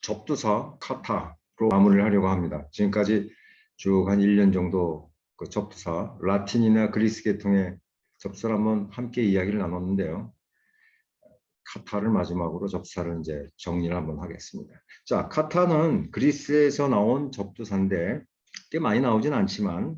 접두사 카타로 마무리를 하려고 합니다. 지금까지 쭉 한 1년 정도 그 접두사 라틴이나 그리스 계통의 접두사를 한번 함께 이야기를 나눴는데요. 카타를 마지막으로 접두사를 이제 정리를 한번 하겠습니다. 자, 카타는 그리스에서 나온 접두사인데 꽤 많이 나오진 않지만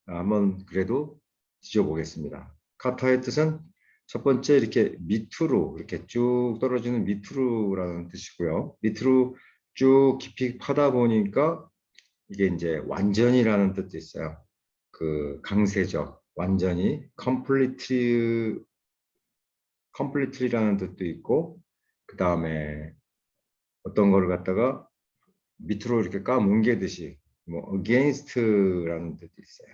한번 그래도 지져보겠습니다. 카타의 뜻은 첫 번째 이렇게 밑으로 이렇게 쭉 떨어지는 밑으로라는 뜻이고요. 밑으로 쭉 깊이 파다 보니까 이게 이제 완전이라는 뜻도 있어요. 그 강세적, 완전히 completely라는 뜻도 있고, 그 다음에 어떤 거를 갖다가 밑으로 이렇게 까뭉개듯이 뭐 against라는 뜻도 있어요.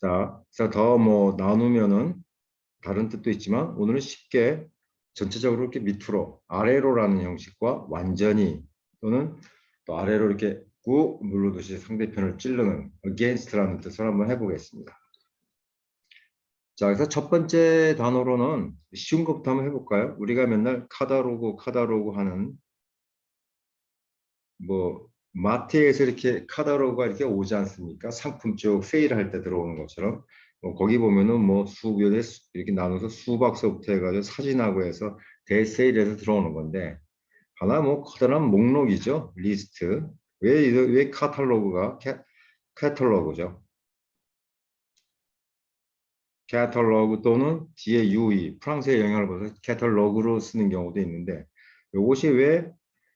자, 그래서 더 뭐 나누면은 다른 뜻도 있지만 오늘은 쉽게 전체적으로 이렇게 밑으로 아래로라는 형식과 완전히 또는 또 아래로 이렇게 꾹 누르듯이 상대편을 찌르는 against라는 뜻을 한번 해보겠습니다. 자, 그래서 첫 번째 단어로는 쉬운 것부터 한번 해볼까요? 우리가 맨날 카다로그 하는 뭐 마트에서 이렇게 카다로그가 이렇게 오지 않습니까? 상품 쪽 세일할 때 들어오는 것처럼 거기 보면은 뭐 수변에 이렇게 나눠서 수박서부터 해가지고 사진하고 해서 대세일해서 들어오는 건데 하나 뭐 커다란 목록이죠. 리스트. 왜 카탈로그가 캐탈로그죠. 캐탈로그 또는 뒤에 UE 프랑스의 영향을 받아서 캐탈로그로 쓰는 경우도 있는데 이것이 왜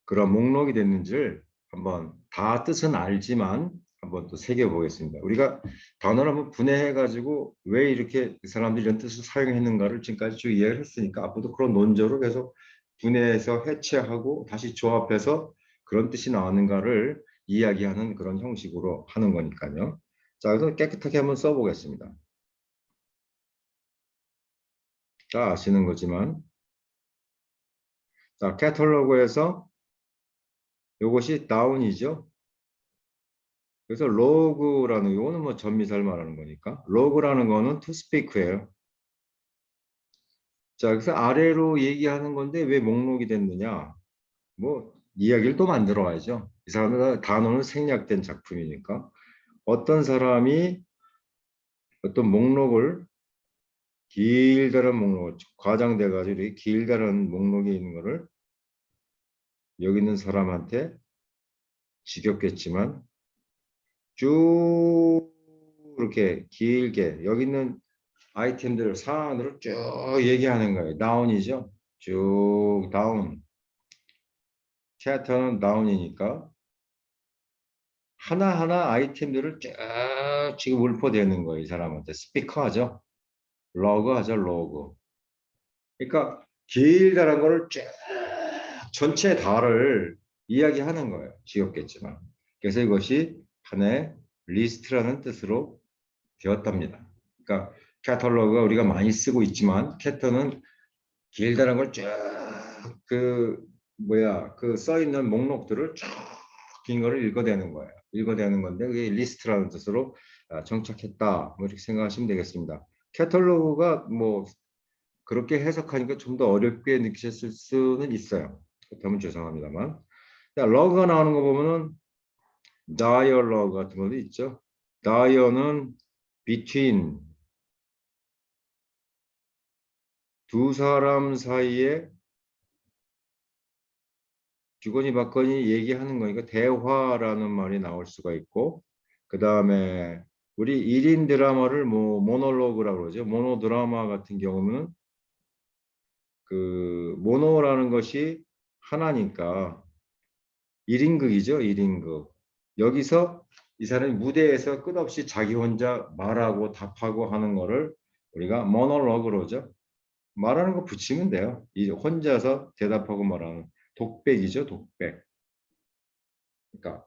그런 목록이 됐는지를 한번 다 뜻은 알지만 한번 또 새겨보겠습니다. 우리가 단어를 한번 분해해 가지고 왜 이렇게 사람들이 이런 뜻을 사용했는가를 지금까지 쭉 이해를 했으니까 앞으로도 그런 논조로 계속 분해해서 해체하고 다시 조합해서 그런 뜻이 나왔는가를 이야기하는 그런 형식으로 하는 거니까요. 자, 그래서 깨끗하게 한번 써보겠습니다. 다 아시는 거지만 자, 캐탈로그에서 이것이 다운이죠. 그래서 로그라는 이거는 뭐 전미사를 말하는 거니까 로그라는 거는 to speak예요. 자, 그래서 아래로 얘기하는 건데 왜 목록이 됐느냐? 뭐 이야기를 또 만들어 와야죠. 이 사람은 단어는 생략된 작품이니까 어떤 사람이 어떤 목록을 길다란 목록 과장돼 가지고 이렇게 길다란 목록에 있는 거를 여기 있는 사람한테 지겹겠지만 쭉 이렇게 길게 여기 있는 아이템들을 사안으로 쭉 얘기하는 거예요. 다운이죠. 쭉 다운. 챕터는 다운이니까 하나하나 아이템들을 쭉 지금 울퍼대는 거예요. 이 사람한테 스피커 하죠. 러그 하죠. 러그. 그러니까 길다란 거를 쭉 전체 다를 이야기하는 거예요. 지겹겠지만. 그래서 이것이 하나의 리스트라는 뜻으로 되었답니다. 그러니까 캐탈로그가 우리가 많이 쓰고 있지만 캐터는 길다란 걸 쭉 그 써 있는 목록들을 쭉 긴 거를 읽어대는 거예요. 읽어대는 건데 그게 리스트라는 뜻으로 정착했다. 뭐 이렇게 생각하시면 되겠습니다. 캐탈로그가 뭐 그렇게 해석하니까 좀 더 어렵게 느끼셨을 수는 있어요. 그렇다면 죄송합니다만. 자, 러그가 나오는 거 보면은 다이얼러그 같은 것도 있죠. 다이어는 between 두 사람 사이에 주거니 받거니 얘기하는 거니까 대화라는 말이 나올 수가 있고 그 다음에 우리 1인 드라마를 뭐 모놀로그라고 그러죠. 모노 드라마 같은 경우는 그 모노라는 것이 하나니까 1인극이죠. 1인극. 여기서 이 사람이 무대에서 끝없이 자기 혼자 말하고 답하고 하는 거를 우리가 모놀로그로 그러죠. 말하는 거 붙이면 돼요. 이 혼자서 대답하고 말하는 독백이죠. 독백. 그러니까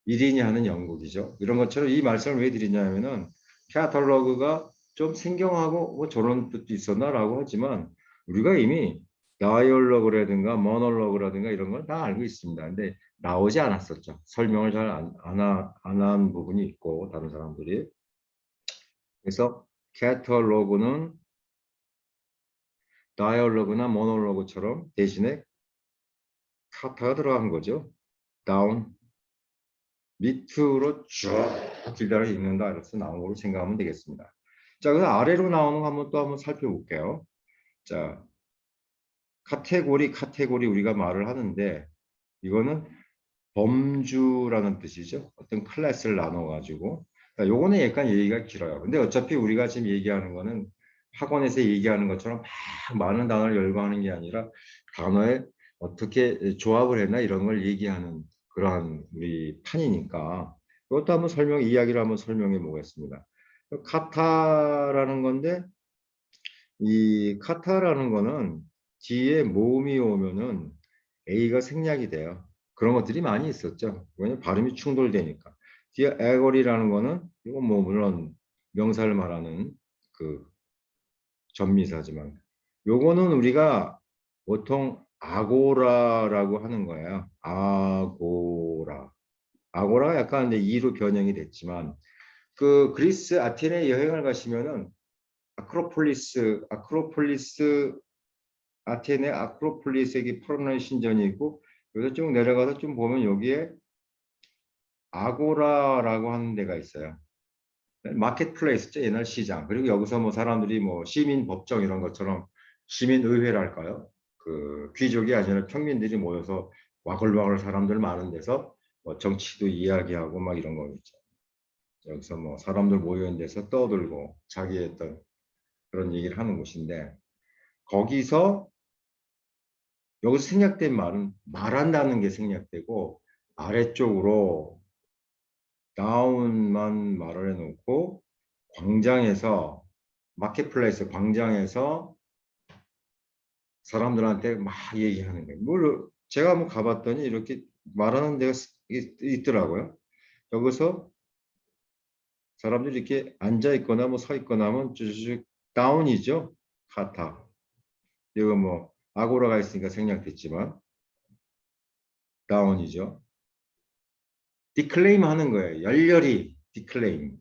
1인이 하는 연극이죠. 이런 것처럼 이 말씀을 왜 드리냐면은 캐탈로그가 좀 생경하고 뭐 저런 뜻도 있었나라고 하지만 우리가 이미 다이얼로그라든가 모놀로그라든가 이런 걸 다 알고 있습니다. 근데 나오지 않았었죠. 설명을 잘 안 한 부분이 있고 다른 사람들이. 그래서 캐탈로그는 다이얼로그나 모놀로그처럼 대신에 카타가 들어간 거죠. 다운, 밑으로 쭉 길다가 읽는다. 이렇게 나온 걸로 생각하면 되겠습니다. 자, 그 아래로 나오는 거 한번 살펴볼게요. 자, 카테고리 우리가 말을 하는데 이거는 범주라는 뜻이죠. 어떤 클래스를 나눠가지고. 요거는 약간 얘기가 길어요. 근데 어차피 우리가 지금 얘기하는 거는 학원에서 얘기하는 것처럼 막 많은 단어를 열거하는 게 아니라 단어에 어떻게 조합을 했나 이런 걸 얘기하는 그러한 우리 판이니까 이것도 한번 이야기를 한번 설명해 보겠습니다. 카타라는 건데 이 카타라는 거는 뒤에 모음이 오면은 A가 생략이 돼요. 그런 것들이 많이 있었죠. 왜냐면 발음이 충돌되니까. 뒤에 애거리라는 거는 이건 뭐 물론 명사를 말하는 그 전미사지만 요거는 우리가 보통 아고라라고 하는 거예요. 아고라. 아고라가 약간 이제 이로 변형이 됐지만 그 그리스 아테네 여행을 가시면은 아크로폴리스 아테네 아크로폴리스의 푸르는 신전이 있고 여기서 쭉 내려가서 좀 보면 여기에 아고라라고 하는 데가 있어요. 마켓플레이스죠. 옛날 시장. 그리고 여기서 뭐 사람들이 뭐 시민 법정 이런 것처럼 시민의회랄까요? 그 귀족이 아니라 평민들이 모여서 와글와글 사람들 많은 데서 뭐 정치도 이야기하고 막 이런 거 있죠. 여기서 뭐 사람들 모여 있는 데서 떠들고 자기의 어떤 그런 얘기를 하는 곳인데 거기서 여기서 생략된 말은 말한다는 게 생략되고 아래쪽으로 다운만 말을 해놓고 광장에서 마켓플레이스 광장에서 사람들한테 막 얘기하는 거예요. 물론 제가 한번 가봤더니 이렇게 말하는 데가 있더라고요. 여기서 사람들이 이렇게 앉아 있거나 뭐 서 있거나 하면 쭉 다운이죠. 카타. 이거 뭐 아고라가 있으니까 생략됐지만 다운이죠. 디클레임 하는 거예요. 열렬히 디클레임.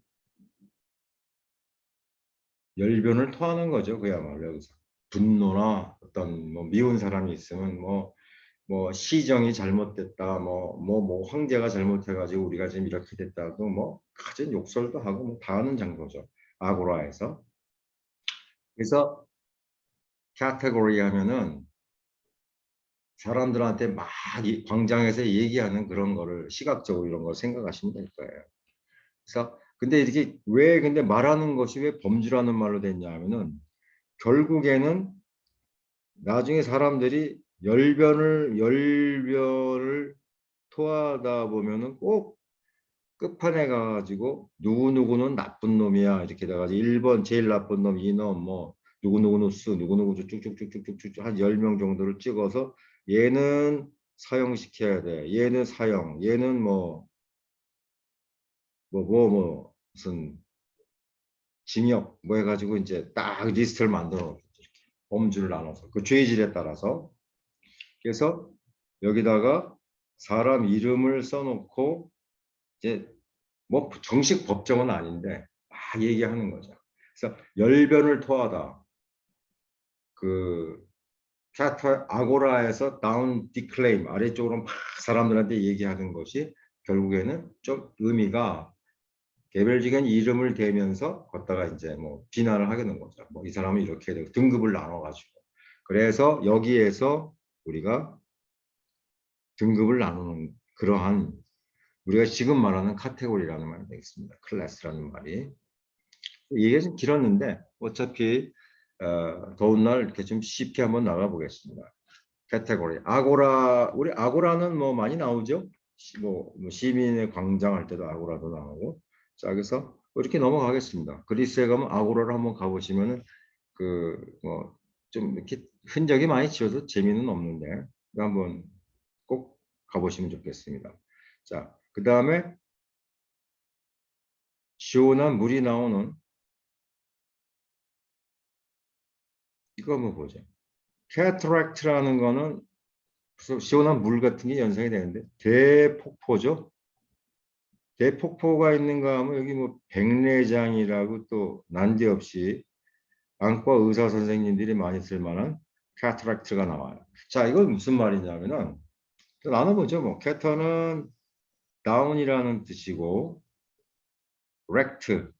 열변을 토하는 거죠. 그야말로 여기서. 분노나 어떤 뭐 미운 사람이 있으면 뭐 시정이 잘못됐다. 뭐 황제가 잘못해가지고 우리가 지금 이렇게 됐다고 뭐 가진 욕설도 하고 뭐 다 하는 장소죠. 아고라에서. 그래서 카테고리 하면은 사람들한테 막 광장에서 얘기하는 그런 거를 시각적으로 이런 걸 생각하시면 될 거예요. 그래서 근데 이렇게 왜 근데 말하는 것이 왜 범주라는 말로 됐냐 하면은 결국에는 나중에 사람들이 열변을 토하다 보면은 꼭 끝판에 가가지고 누구누구는 나쁜 놈이야 이렇게 돼가지고 1번 제일 나쁜 놈 2놈 뭐 누구누구는 수 누구누구 쭉쭉쭉쭉쭉쭉 한 10명 정도를 찍어서 얘는 사형시켜야 돼 얘는 사형 얘는 무슨 징역 뭐 해가지고 이제 딱 리스트를 만들어 범주를 나눠서 그 죄질에 따라서 그래서 여기다가 사람 이름을 써놓고 이제 뭐 정식 법정은 아닌데 막 얘기하는 거죠. 그래서 열변을 토하다 그 차터 아고라에서 다운 디클레임 아래쪽으로 막 사람들한테 얘기하는 것이 결국에는 좀 의미가 개별적인 이름을 대면서 걷다가 이제 뭐 비난을 하게 된 거죠. 뭐 이 사람은 이렇게 되고 등급을 나눠가지고 그래서 여기에서 우리가 등급을 나누는 그러한 우리가 지금 말하는 카테고리라는 말이 되겠습니다. 클래스라는 말이. 이게 좀 길었는데 어차피 더운 날 이렇게 좀 쉽게 한번 나가보겠습니다. 카테고리. 우리 아고라는 뭐 많이 나오죠? 뭐 시민의 광장 할 때도 아고라도 나오고. 자, 그래서 이렇게 넘어가겠습니다. 그리스에 가면 아고라를 한번 가보시면은 그 뭐 좀 이렇게 흔적이 많이 지어서 재미는 없는데 한번 꼭 가보시면 좋겠습니다. 자, 그 다음에 시원한 물이 나오는 이거 한번 보죠. 캐트랙트라는 거는 시원한 물 같은 게 연상이 되는데 대폭포죠. 대폭포가 있는가 하면 여기 뭐 백내장이라고 또 난데없이 안과 의사 선생님들이 많이 쓸 만한 캐트랙트가 나와요. 자, 이건 무슨 말이냐면은 또 나눠보죠. 뭐 캐터는 다운이라는 뜻이고 렉트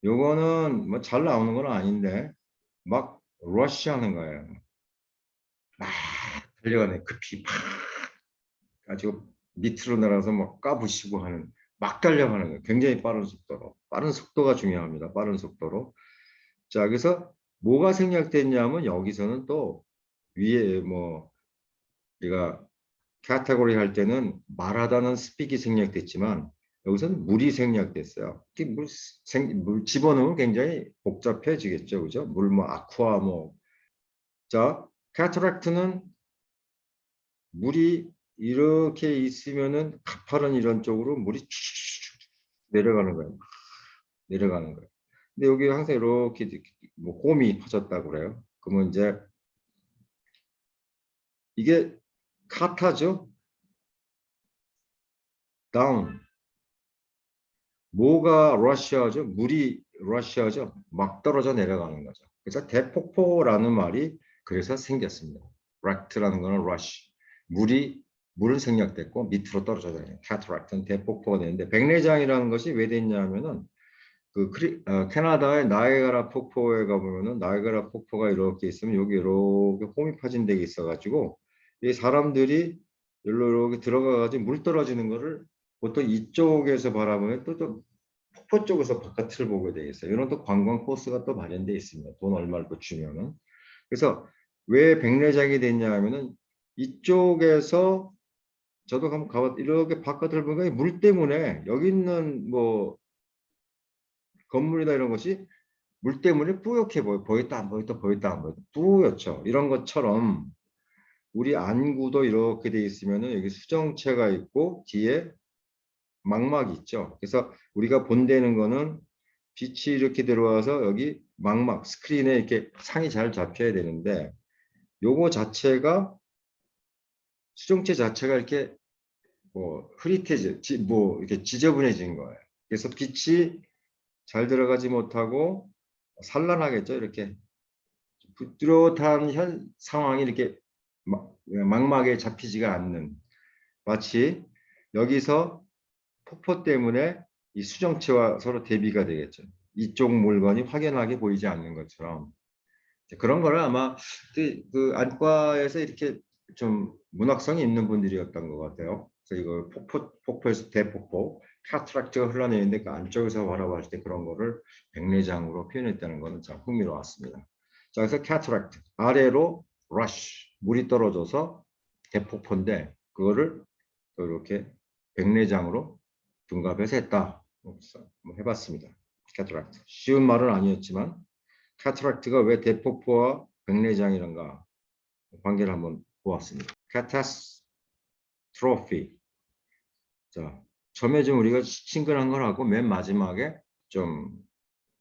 요거는 뭐 잘 나오는 건 아닌데 막 러쉬하는 거예요. 막 달려가네 급히 막 가지고 밑으로 날아서 막 까부시고 하는 막 달려가는 거예요. 굉장히 빠른 속도로. 빠른 속도가 중요합니다. 빠른 속도로. 자, 그래서 뭐가 생략됐냐면 여기서는 또 위에 뭐 우리가 카테고리 할 때는 말하다는 스픽이 생략됐지만 여기서는 물이 생략됐어요. 물 집어넣으면 굉장히 복잡해지겠죠. 그죠? 물 뭐 아쿠아 뭐. 자, 카트랙트는 물이 이렇게 있으면은 가파른 이런 쪽으로 물이 내려가는 거예요. 내려가는 거예요. 근데 여기 항상 이렇게 뭐 홈이 퍼졌다고 그래요. 그러면 이제 이게 카타죠. 다운. 뭐가 러시아죠? 물이 러시아죠. 막 떨어져 내려가는 거죠. 그래서 대폭포라는 말이 그래서 생겼습니다. 락트라는 거는 러시. 물은 생략됐고 밑으로 떨어져 내려요. 카트락트는 대폭포가 되는데 백내장이라는 것이 왜 됐냐면은 캐나다의 나이아가라 폭포에 가보면은 나이아가라 폭포가 이렇게 있으면 여기 이렇게 홈이 파진 데가 있어가지고 이 사람들이 여기로 이렇게 들어가가지고 물 떨어지는 거를 보통 이쪽에서 바라보면 또 폭포 쪽에서 바깥을 보게 되겠어요. 이런 또 관광 코스가 또 마련되어 있습니다. 돈 얼마를 또 주면은. 그래서 왜 백내장이 됐냐 하면은 이쪽에서 저도 한번 가봤 이렇게 바깥을 보니까 물 때문에 여기 있는 뭐 건물이나 이런 것이 물 때문에 뿌옇게 보였다 안 보였다 보였다 안 보였다 뿌옇죠. 이런 것처럼 우리 안구도 이렇게 돼 있으면은 여기 수정체가 있고 뒤에 망막이 있죠. 그래서 우리가 본다는 거는 빛이 이렇게 들어와서 여기 망막 스크린에 이렇게 상이 잘 잡혀야 되는데 요거 자체가 수정체 자체가 이렇게 뭐 흐릿해져 뭐 이렇게 지저분해진 거예요. 그래서 빛이 잘 들어가지 못하고 산란하겠죠. 이렇게 부드러운 상황이 이렇게 망막에 잡히지가 않는 마치 여기서 폭포 때문에 이 수정체와 서로 대비가 되겠죠. 이쪽 물건이 확연하게 보이지 않는 것처럼 그런 거를 아마 그 안과에서 이렇게 좀 문학성이 있는 분들이었던 것 같아요. 그래서 이걸 폭포에서 대폭포, 카트락트가 흘러내리는데 그 안쪽에서 바라봤을 때 그런 거를 백내장으로 표현했다는 것은 참 흥미로웠습니다. 자, 그래서 카트락트 아래로 러쉬 물이 떨어져서 대폭포인데 그거를 또 이렇게 백내장으로 둔갑해서 했다. 뭐 해봤습니다. 카트락트 쉬운 말은 아니었지만 카트락트가 왜 대폭포와 백내장이란가 관계를 한번 보았습니다. 카타스트로피. 자, 처음에 좀 우리가 친근한 걸 하고 맨 마지막에 좀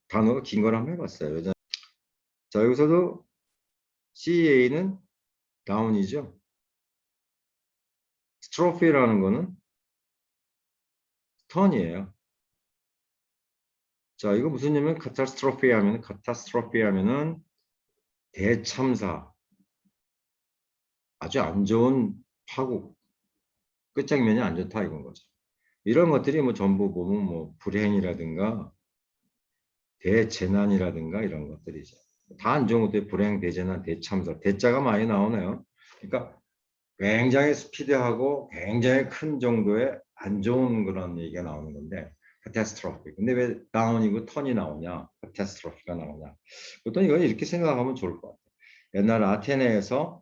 단어가 긴 걸 한번 해봤어요. 자, 여기서도 CA는 다운이죠. 스트로피라는 거는 턴이에요. 자, 이거 무슨 얘기냐면 카타스트로피 하면은 대참사, 아주 안 좋은 파국, 끝장면이 안 좋다 이건 거죠. 이런 것들이 뭐 전부 보면 뭐 불행이라든가 대재난이라든가 이런 것들이죠. 다 안 좋은 것들이 불행, 대재난, 대참사, 대자가 많이 나오네요. 그러니까 굉장히 스피드하고 굉장히 큰 정도의 안 좋은 그런 얘기가 나오는 건데 카타스트로피. 근데 왜 다운이고 턴이 나오냐? 카타스트로피가 나오냐? 보통 이건 이렇게 생각하면 좋을 것 같아요. 옛날 아테네에서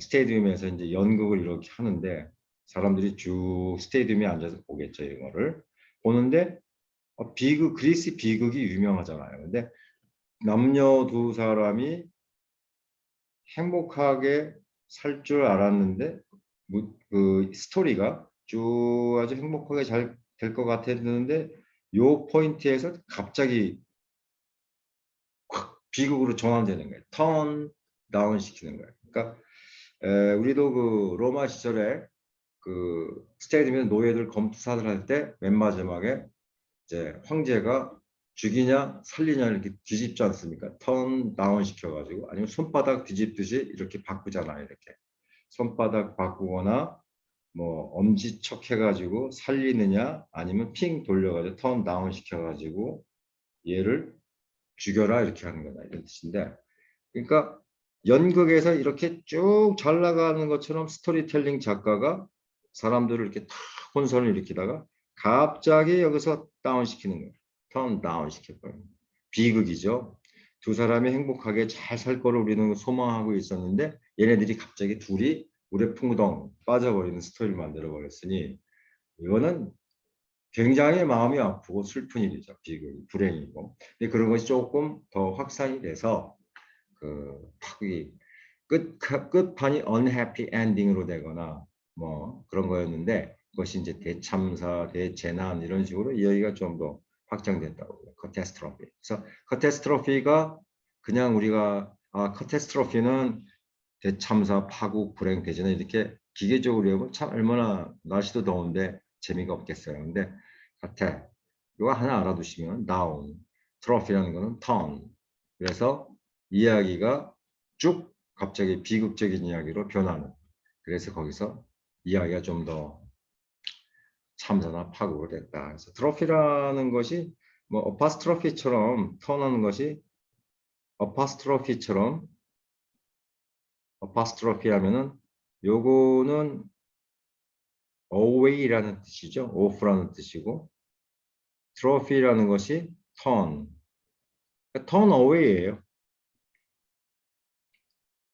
스테디움에서 이제 연극을 이렇게 하는데 사람들이 쭉 스테디움에 앉아서 보겠죠, 이거를. 보는데 그리스 비극이 유명하잖아요. 근데 남녀 두 사람이 행복하게 살 줄 알았는데 그 스토리가 쭉 아주 행복하게 잘 될 것 같았는데 요 포인트에서 갑자기 확 비극으로 전환되는 거예요. 턴 다운 시키는 거예요. 그러니까 우리도 그 로마 시절에 그 스테디움에 노예들 검투사들 할 때 맨 마지막에 이제 황제가 죽이냐 살리냐 이렇게 뒤집지 않습니까? 턴 다운 시켜가지고 아니면 손바닥 뒤집듯이 이렇게 바꾸잖아요. 이렇게 손바닥 바꾸거나 뭐 엄지척 해가지고 살리느냐 아니면 핑 돌려가지고 턴 다운 시켜가지고 얘를 죽여라 이렇게 하는 거다 이런 뜻인데 그러니까 연극에서 이렇게 쭉 잘 나가는 것처럼 스토리텔링 작가가 사람들을 이렇게 탁 혼선을 일으키다가 갑자기 여기서 다운시키는 거예요. 턴 다운 시켜버려요. 비극이죠. 두 사람이 행복하게 잘 살 거를 우리는 소망하고 있었는데 얘네들이 갑자기 둘이 우레풍덩 빠져버리는 스토리를 만들어 버렸으니 이거는 굉장히 마음이 아프고 슬픈 일이죠. 비극이 불행이고. 근데 그런 것이 조금 더 확산이 돼서 그 끝판이 unhappy ending으로 되거나 뭐 그런 거였는데 그것이 이제 대참사, 대재난 이런 식으로 이야기가 좀 더 확장됐다고 해요. 카타스트로피. 그래서 카타스트로피가 그냥 우리가 카타스트로피는 대참사, 파국, 불행, 대재난 이렇게 기계적으로 하면 참 얼마나 날씨도 더운데 재미가 없겠어요. 근데 카타 이거 하나 알아두시면 다운, 트로피라는 거는 턴. 그래서 이야기가 쭉 갑자기 비극적인 이야기로 변하는. 그래서 거기서 이야기가 좀 더 참사나 파국을 했다. 그래서 트로피라는 것이 뭐 어파스트로피처럼 턴하는 것이 어파스트로피처럼 어파스트로피 하면은 요거는 away라는 뜻이죠. off라는 뜻이고 트로피라는 것이 turn, turn away예요.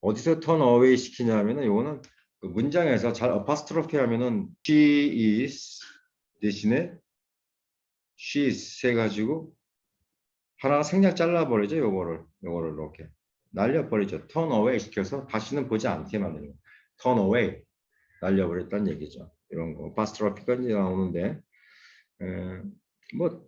어디서 turn away 시키냐면은 요거는 그 문장에서 잘 어파스트로피 하면은 she is 대신에 she is 해가지고 하나 생략 잘라버리죠. 요거를 이렇게 날려버리죠. turn away 시켜서 다시는 보지 않게 만드는 거예요. turn away 날려버렸다는 얘기죠. 이런 거 어파스트로피가 이제 나오는데 뭐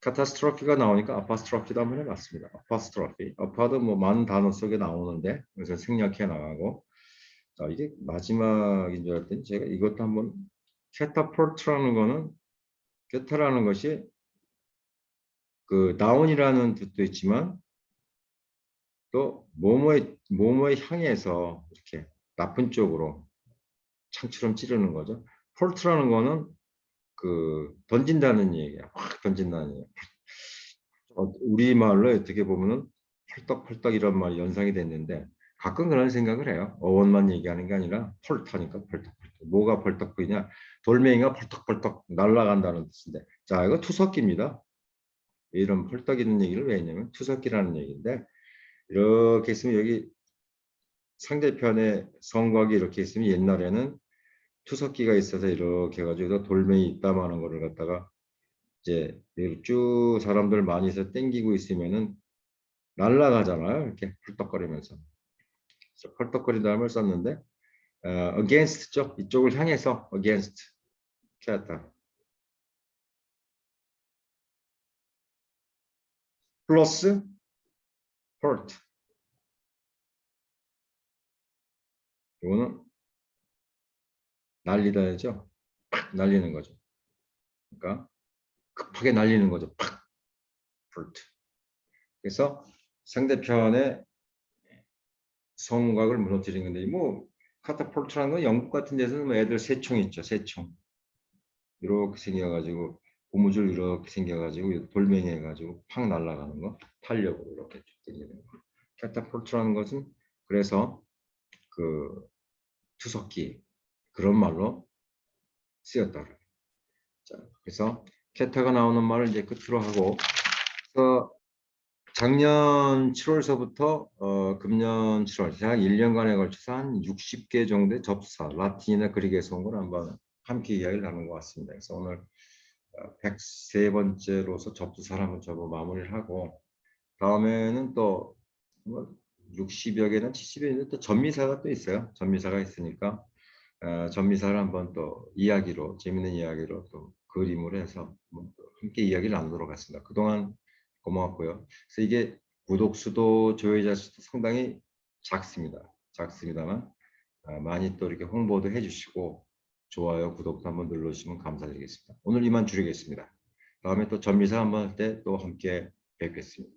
카타스트로피가 나오니까 아파스트로피도 한번 해봤습니다. 아파스트로피. 아파도 뭐 많은 단어 속에 나오는데 그래서 생략해 나가고 자 이게 마지막인 줄 알았더니 제가 이것도 한번 캐타폴트라는 거는 캐타라는 것이 그 다운이라는 뜻도 있지만 또 뭐뭐에 향해서 이렇게 나쁜 쪽으로 창처럼 찌르는 거죠. 폴트라는 거는 그 던진다는 얘기야. 확 던진다는 얘기. 우리말로 어떻게 보면은 펄떡펄떡 이런 말이 연상이 됐는데 가끔 그런 생각을 해요. 어원만 얘기하는 게 아니라 펄터니까 펄떡펄떡. 뭐가 펄떡 보이냐? 돌멩이가 펄떡펄떡 날아간다는 뜻인데 자 이거 투석기입니다. 이런 펄떡 있는 얘기를 왜 했냐면 투석기라는 얘기인데 이렇게 있으면 여기 상대편에 성곽이 이렇게 있으면 옛날에는 투석기가 있어서 이렇게 해가지고 돌멩이 있다마는 거를 갖다가 이제 쭉 사람들 많이 서 땡기고 있으면은 날아가잖아요. 이렇게 펄떡거리면서. 그래서 펄떡거린다음을 썼는데 against죠. 이쪽을 향해서 against 이렇게 했다. 플러스 hurt. 이거는 날리다죠. 팍 날리는 거죠. 그러니까 급하게 날리는 거죠. 팍 hurt. 그래서 상대편의 성곽을 무너뜨리는 건데 뭐 카타폴트라는 건 영국 같은 데서는 뭐 애들 새총 있죠. 새총. 이렇게 생겨가지고 고무줄 이렇게 생겨가지고 돌멩이 해가지고 팍 날아가는 거 탄력으로 이렇게 당기는 거. 캐타폴트라는 것은 그래서 그 투석기 그런 말로 쓰였다. 자, 그래서 캐타가 나오는 말을 이제 끝으로 하고 그래서 작년 7월서부터 금년 7월 약 1년간에 걸쳐서 한 60개 정도의 접수사 라틴이나 그릭에서 온 걸 한번 함께 이야기를 나눈 것 같습니다. 그래서 오늘 103번째로서 접수사를 한번 접어 마무리를 하고 다음에는 또 60여 개나 70여 개는 또 전미사가 또 있어요. 전미사가 있으니까 전미사를 한번 또 이야기로 재밌는 이야기로 또 그림으로 해서 함께 이야기를 나누도록 하겠습니다. 그동안 고마웠고요. 그래서 이게 구독 수도 조회자 수도 상당히 작습니다. 작습니다만 많이 또 이렇게 홍보도 해주시고 좋아요, 구독도 한번 눌러주시면 감사드리겠습니다. 오늘 이만 줄이겠습니다. 다음에 또 전미사 한번 할 때 또 함께 뵙겠습니다.